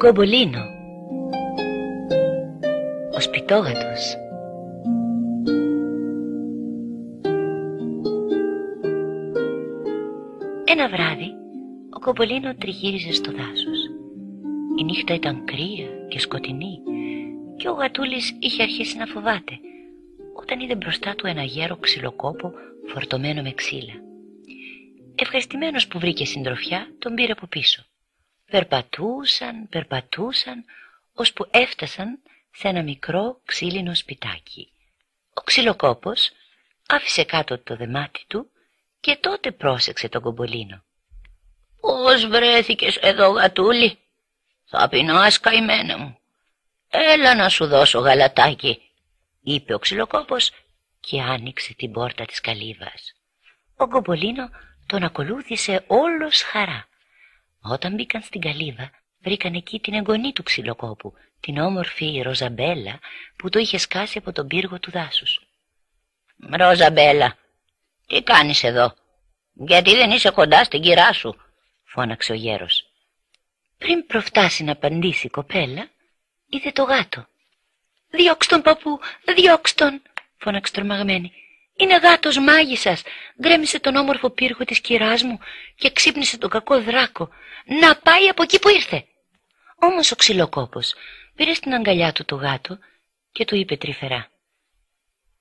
Κομπολίνο, ο σπιτόγατος. Ένα βράδυ ο Κομπολίνο τριγύριζε στο δάσος. Η νύχτα ήταν κρύα και σκοτεινή και ο γατούλης είχε αρχίσει να φοβάται όταν είδε μπροστά του ένα γέρο ξυλοκόπο φορτωμένο με ξύλα. Ευχαριστημένος που βρήκε συντροφιά, τον πήρε από πίσω. Περπατούσαν, ώσπου έφτασαν σε ένα μικρό ξύλινο σπιτάκι. Ο ξυλοκόπος άφησε κάτω το δεμάτι του και τότε πρόσεξε τον Κομπολίνο. «Πώς βρέθηκες εδώ, γατούλη? Θα πεινάς, καημένα μου. Έλα να σου δώσω γαλατάκι», είπε ο ξυλοκόπος και άνοιξε την πόρτα της καλύβας. Ο Κομπολίνο τον ακολούθησε όλος χαρά. Όταν μπήκαν στην καλύβα, βρήκαν εκεί την εγγονή του ξυλοκόπου, την όμορφη Ροζαμπέλα που το είχε σκάσει από τον πύργο του δάσους. «Ροζαμπέλα, τι κάνεις εδώ? Γιατί δεν είσαι κοντά στην κυρά σου?» φώναξε ο γέρος. Πριν προφτάσει να απαντήσει η κοπέλα, είδε το γάτο. «Διώξ' τον, παππού, διώξ' τον», φώναξε τρομαγμένη. «Είναι γάτος μάγισσας, γκρέμισε τον όμορφο πύργο της κυράς μου και ξύπνησε τον κακό δράκο να πάει από εκεί που ήρθε». Όμως ο ξυλοκόπος πήρε στην αγκαλιά του το γάτο και του είπε τρυφερά: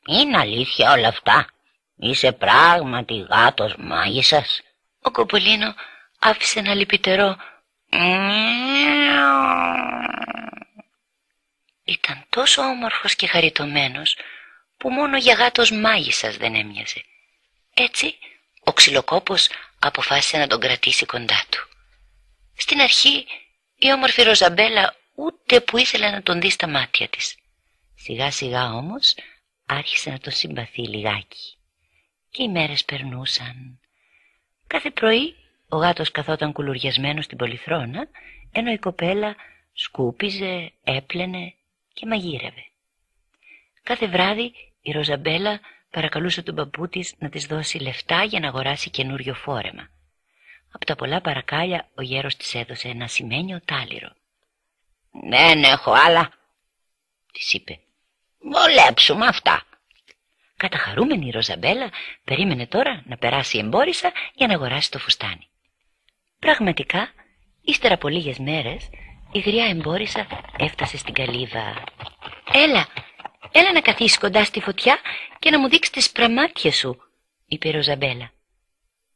«Είναι αλήθεια όλα αυτά? Είσαι πράγματι γάτος μάγισσας?» Ο Κομπολίνο άφησε ένα λυπητερό Ήταν τόσο όμορφος και χαριτωμένος που μόνο για γάτος μάγισσας δεν έμοιαζε. Έτσι ο ξυλοκόπος αποφάσισε να τον κρατήσει κοντά του. Στην αρχή η όμορφη Ροζαμπέλα ούτε που ήθελε να τον δει στα μάτια της. Σιγά σιγά όμως άρχισε να τον συμπαθεί λιγάκι. Και οι μέρες περνούσαν. Κάθε πρωί ο γάτος καθόταν κουλουριασμένος στην πολυθρόνα, ενώ η κοπέλα σκούπιζε, έπλαινε και μαγείρευε. Κάθε βράδυ η Ροζαμπέλα παρακαλούσε τον παππού της να της δώσει λεφτά για να αγοράσει καινούριο φόρεμα. Από τα πολλά παρακάλια ο γέρος της έδωσε ένα ασημένιο τάλιρο. «Δεν έχω άλλα», της είπε. «Βολέψουμε αυτά». Καταχαρούμενη η Ροζαμπέλα περίμενε τώρα να περάσει η εμπόρισα για να αγοράσει το φουστάνι. Πραγματικά, ύστερα από λίγες μέρες, η γριά εμπόρισα έφτασε στην καλύβα. Έλα να καθίσεις κοντά στη φωτιά και να μου δείξεις τις πραμάτιες σου», είπε η Ροζαμπέλα.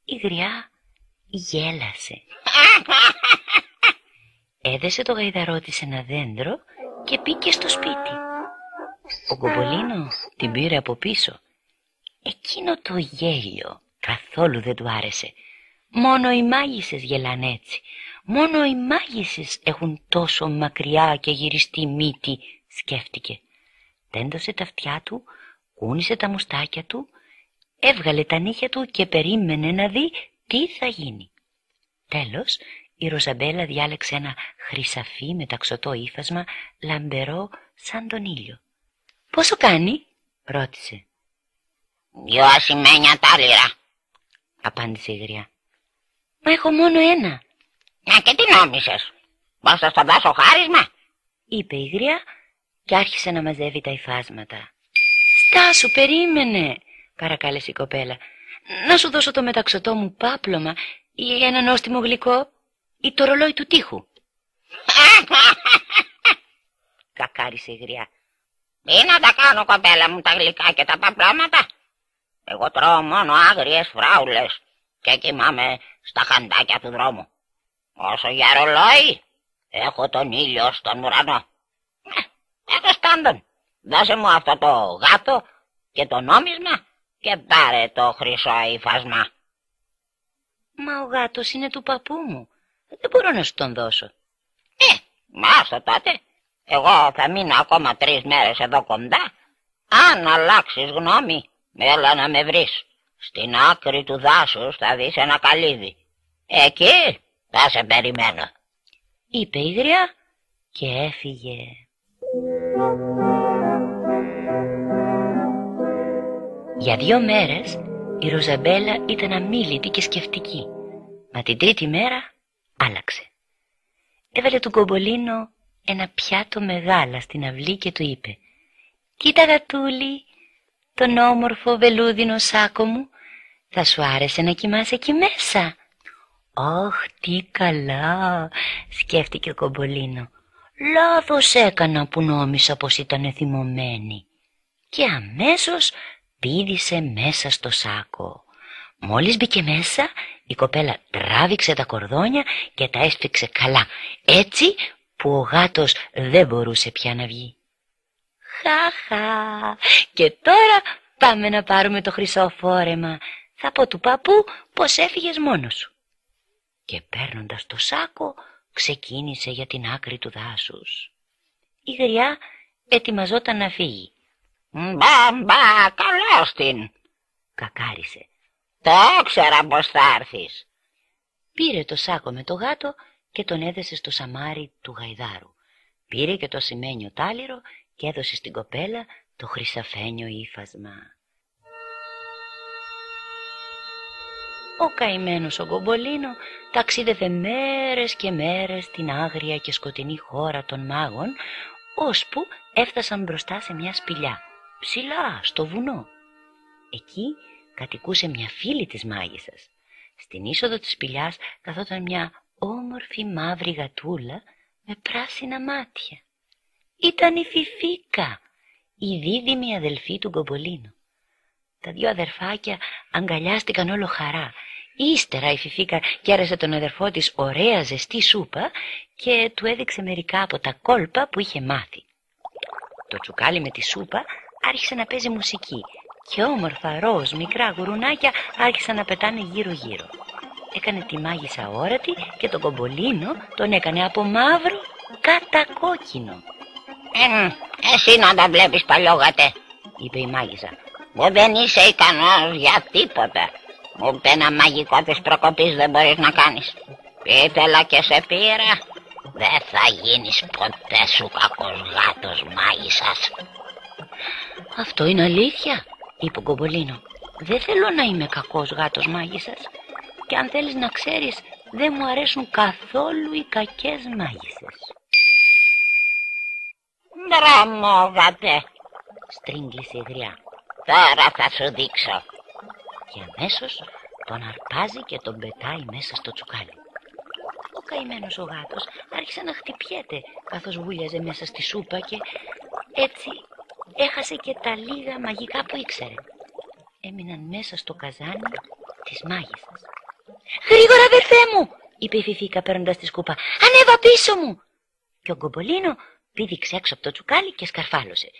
Η γριά γέλασε. Έδεσε το γαϊδαρό της σε ένα δέντρο και πήγε στο σπίτι. Ο Κομπολίνο την πήρε από πίσω. Εκείνο το γέλιο καθόλου δεν του άρεσε. Μόνο οι μάγισσες γελάνε έτσι. Μόνο οι μάγισσες έχουν τόσο μακριά και γυριστή μύτη, σκέφτηκε. Τέντωσε τα αυτιά του, κούνησε τα μουστάκια του, έβγαλε τα νύχια του και περίμενε να δει τι θα γίνει. Τέλος, η Ροζαμπέλα διάλεξε ένα χρυσαφί με ταξωτό ύφασμα, λαμπερό σαν τον ήλιο. «Πόσο κάνει?» ρώτησε. «2 ασημένια τάλιρα», απάντησε η γριά. «Μα έχω μόνο ένα». «Και τι νόμισες? Πώς θα στο δώσω χάρισμα?» είπε η γριά και άρχισε να μαζεύει τα υφάσματα. «Στάσου, περίμενε», παρακάλεσε η κοπέλα. «Να σου δώσω το μεταξωτό μου πάπλωμα ή ένα νόστιμο γλυκό ή το ρολόι του τοίχου». Κακάρισε η γριά. «Τι να τα κάνω, κοπέλα μου, τα γλυκά και τα παπλώματα? Εγώ τρώω μόνο άγριες φράουλες και κοιμάμαι στα χαντάκια του δρόμου. Όσο για ρολόι, έχω τον ήλιο στον ουρανό. Τέλος πάντων, δώσε μου αυτό το γάτο και το νόμισμα και πάρε το χρυσό υφάσμα». «Μα ο γάτος είναι του παππού μου. Δεν μπορώ να σου τον δώσω». «Μάστο τότε. Εγώ θα μείνω ακόμα 3 μέρες εδώ κοντά. Αν αλλάξεις γνώμη, έλα να με βρεις. Στην άκρη του δάσους θα δεις ένα καλύδι. Εκεί θα σε περιμένω», είπε η γριά και έφυγε. Για 2 μέρες η Ροζαμπέλα ήταν αμίλητη και σκεφτική, μα την 3η μέρα άλλαξε. έβαλε του Κομπολίνο ένα πιάτο με γάλα στην αυλή και του είπε: «Κοίτα, γατούλη, τον όμορφο βελούδινο σάκο μου, θα σου άρεσε να κοιμάσαι εκεί μέσα?» «Αχ, τι καλά», σκέφτηκε ο Κομπολίνο. «Λάθος έκανα που νόμισα πως ήταν θυμωμένη». Και αμέσως πήδησε μέσα στο σάκο. Μόλις μπήκε μέσα, η κοπέλα τράβηξε τα κορδόνια και τα έσφιξε καλά, έτσι που ο γάτος δεν μπορούσε πια να βγει. «Χαχα, και τώρα πάμε να πάρουμε το χρυσό φόρεμα. Θα πω του παππού πως έφυγες μόνος σου». Και παίρνοντας το σάκο ξεκίνησε για την άκρη του δάσους. Η γριά ετοιμαζόταν να φύγει. «Μπα, καλώς την», κακάρισε. «Το ήξερα πως θα έρθεις». Πήρε το σάκο με το γάτο και τον έδεσε στο σαμάρι του γαϊδάρου. Πήρε και το ασημένιο τάλιρο και έδωσε στην κοπέλα το χρυσαφένιο ύφασμα. Ο καημένος ο Κομπολίνο ταξίδευε μέρες και μέρες στην άγρια και σκοτεινή χώρα των μάγων, ώσπου έφτασαν μπροστά σε μια σπηλιά, ψηλά στο βουνό. Εκεί κατοικούσε μια φίλη της μάγισσας. Στην είσοδο της σπηλιάς καθόταν μια όμορφη μαύρη γατούλα με πράσινα μάτια. Ήταν η Φιφίκα, η δίδυμη αδελφή του Κομπολίνου. Τα δυο αδερφάκια αγκαλιάστηκαν όλο χαρά. Ύστερα η Φιφίκα κέρασε τον αδερφό της ωραία ζεστή σούπα και του έδειξε μερικά από τα κόλπα που είχε μάθει. Το τσουκάλι με τη σούπα άρχισε να παίζει μουσική και όμορφα ροζ μικρά γουρουνάκια άρχισαν να πετάνε γύρω-γύρω. Έκανε τη μάγισσα όρατη και τον Κομπολίνο τον έκανε από μαύρο κατακόκκινο. Εσύ να τα βλέπεις, παλιόγατε», είπε η μάγισσα. «που δεν είσαι ικανός για τίποτα. Ούτε ένα μαγικό της προκοπής δεν μπορείς να κάνεις. Ήθελα και σε πήρα. Δεν θα γίνεις ποτέ σου κακός γάτος μάγισσας». «Αυτό είναι αλήθεια», είπε ο Κομπολίνο. «Δεν θέλω να είμαι κακός γάτος μάγισσας. Και αν θέλεις να ξέρεις, δεν μου αρέσουν καθόλου οι κακές μάγισσες». «Δρομόγατε», στρίγγισε η γριά. «Τώρα θα σου δείξω». Και αμέσως τον αρπάζει και τον πετάει μέσα στο τσουκάλι. Ο καημένος ο γάτος άρχισε να χτυπιέται καθώς βούλιαζε μέσα στη σούπα και έτσι έχασε και τα λίγα μαγικά που ήξερε. Έμειναν μέσα στο καζάνι της μάγισσας. «Γρήγορα, αδερφέ μου», είπε η Φιφίκα παίρνοντας τη σκούπα. «Ανέβα πίσω μου». Και ο Κομπολίνο πήδηξε έξω από το τσουκάλι και σκαρφάλωσε.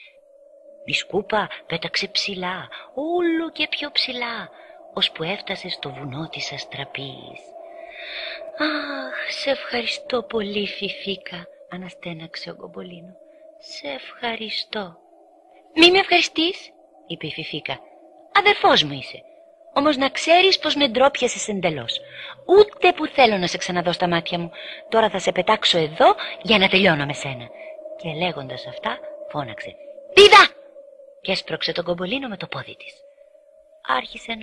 Η σκούπα πέταξε ψηλά, όλο και πιο ψηλά, ώσπου έφτασε στο βουνό της Αστραπής. «Αχ, σε ευχαριστώ πολύ, Φιφίκα», αναστέναξε ο Κομπολίνο. «Σε ευχαριστώ». «Μη με ευχαριστείς», είπε η Φιφίκα. «Αδερφός μου είσαι. Όμως να ξέρεις πως με ντρόπιασες εντελώς. Ούτε που θέλω να σε ξαναδώ στα μάτια μου. Τώρα θα σε πετάξω εδώ για να τελειώνω με σένα». Και λέγοντας αυτά φώναξε «Πήδα!» και έσπρωξε τον Κομπολίνο με το πόδι της. Άρχισε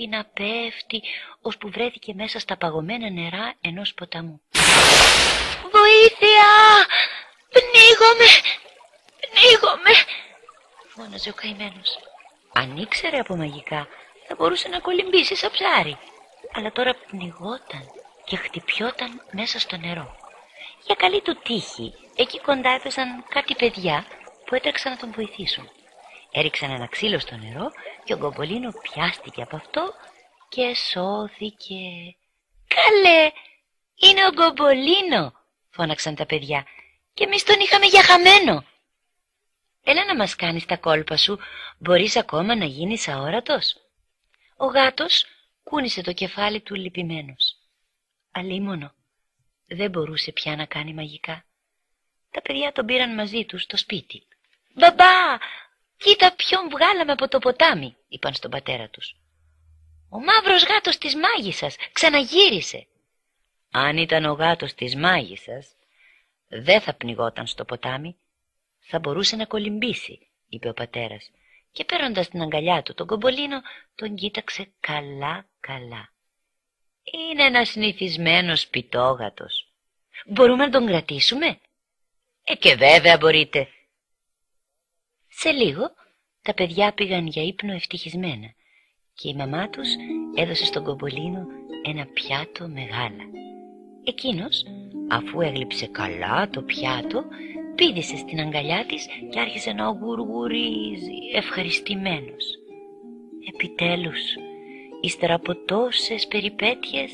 να πέφτει, ώσπου βρέθηκε μέσα στα παγωμένα νερά ενός ποταμού. «Βοήθεια! Πνίγομαι!» φώναζε ο καημένος. Αν ήξερε από μαγικά, θα μπορούσε να κολυμπήσει σαν ψάρι. Αλλά τώρα πνιγόταν και χτυπιόταν μέσα στο νερό. Για καλή του τύχη, εκεί κοντά έπεσαν κάτι παιδιά που έτρεξαν να τον βοηθήσουν. Έριξαν ένα ξύλο στο νερό και ο Κομπολίνο πιάστηκε από αυτό και σώθηκε. «Καλέ, είναι ο Κομπολίνο», φώναξαν τα παιδιά, «και εμείς τον είχαμε για χαμένο». «Έλα να μας κάνεις τα κόλπα σου, μπορείς ακόμα να γίνεις αόρατος». Ο γάτος κούνησε το κεφάλι του λυπημένος. Αλίμονο, δεν μπορούσε πια να κάνει μαγικά. Τα παιδιά τον πήραν μαζί τους στο σπίτι. «Μπαμπά, κοίτα ποιον βγάλαμε από το ποτάμι», είπαν στον πατέρα τους. «Ο μαύρος γάτος της μάγισσας ξαναγύρισε». Αν ήταν ο γάτος της μάγισσας, δεν θα πνιγόταν στο ποτάμι, θα μπορούσε να κολυμπήσει, είπε ο πατέρας, και παίρνοντας την αγκαλιά του τον Κομπολίνο, τον κοίταξε καλά-καλά. «Είναι ένας συνηθισμένος πιτόγατος. Μπορούμε να τον κρατήσουμε? Και βέβαια μπορείτε. Σε λίγο τα παιδιά πήγαν για ύπνο ευτυχισμένα και η μαμά τους έδωσε στον Κομπολίνο ένα πιάτο με γάλα. Εκείνος, αφού έγλειψε καλά το πιάτο, πήδησε στην αγκαλιά της και άρχισε να γουργουρίζει ευχαριστημένος. Επιτέλους, ύστερα από τόσες περιπέτειες,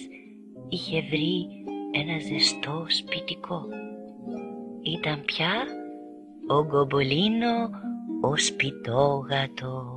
είχε βρει ένα ζεστό σπιτικό. Ήταν πια ο Κομπολίνο ο σπιτόγατος.